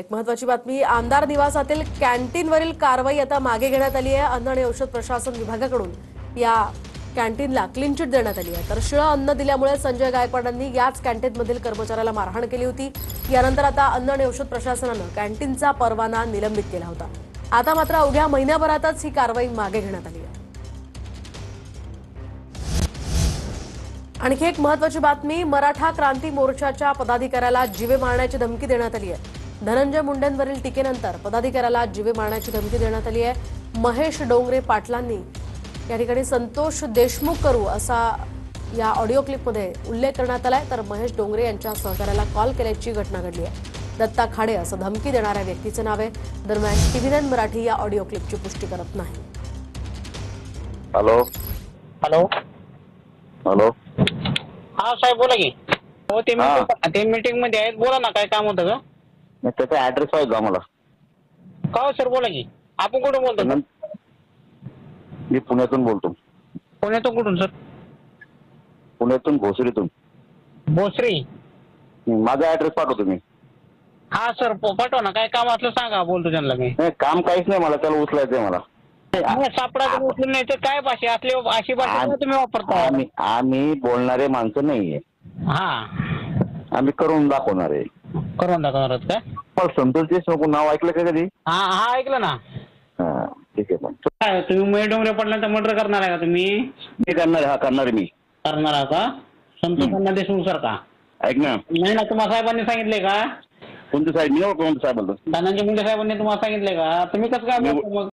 एक महत्त्वाची बातमी, आमदार निवासातील कॅन्टीनवरील कारवाई आता मागे घेण्यात आली आहे। अन्न आणि औषध प्रशासन विभागाकडून या कॅन्टीनला क्लीन चिट देण्यात आली आहे। तर शिळं अन्न दिल्यामुळे संजय गायकवाडांनी याच कॅन्टीनमधील कर्मचाऱ्याला मारहाण केली होती। यानंतर आता अन्न आणि औषध प्रशासनानं कॅन्टीनचा परवाना निलंबित केला होता। आता मात्र अवघ्या महिन्याभरातच ही कारवाई मागे घेण्यात आली आहे। आणखी एक महत्त्वाची बातमी, मराठा क्रांती मोर्चाच्या पदाधिकाऱ्याला जीवे मारण्याची धमकी देण्यात आली आहे। धनंजय मुंडेंवरील टीकेनंतर पदाधिकाऱ्याला जीवे मारण्याची धमकी देण्यात आली आहे। महेश डोंगरे पाटलांनी या ठिकाणी संतोष देशमुख करू असा या ऑडिओ क्लिपमध्ये उल्लेख करण्यात आलाय। तर महेश डोंगरे यांच्या सहकार्याला कॉल केल्याची घटना घडली आहे। दत्ता खाडे असं धमकी देणाऱ्या व्यक्तीचं नाव आहे। दरम्यान टीव्ही9 मराठी या ऑडिओ क्लिपची पुष्टी करत नाही। हॅलो हॅलो हॅलो हा साहेब बोला की. हो ते मीटिंग मध्ये आहेत, बोला ना, काय काम होतं का? त्याचा ऍड्रेस पाहिजे आम्हाला. का हो सर, बोला की. आपण कुठून बोलतो सर? मी पुण्यातून बोलतो. पुण्यातून कुठून सर? पुण्यातून भोसरीतून. भोसरी. माझा ऍड्रेस पाठवतो मी. हा सर पाठवा ना, काय काम असलं सांगा, बोलतो त्यांना मी. नाही, काम काहीच नाही, मला त्याला उचलायचंय मला. सापडा उचलून नाही तर काय भाषा असली, अशी भाषा तुम्ही वापरता? आम्ही बोलणारे माणसं नाहीये. हा, आम्ही करून दाखवणार आहे. करून दाखवणार का? पण संतोष देशमुख नाव ऐकलं का कधी? हा हा, ऐकलं ना. हा, ठीक आहे. पण काय तुम्ही महेश डोंगरे पडल्यानंतर मर्डर करणार आहे का तुम्ही? मी करणार आहे. हा, करणार आहे मी. करणार आहे का? संतोष देशमुख सर का? ऐक ना, नाही ना, तुम्हाला साहेबांनी सांगितले का? कोणतं साहेब? मी कोणतं साहेब बोलतो? धनंजय मुंडे साहेबांनी तुम्हाला सांगितले का? तुम्ही कसं काय बोलता मग?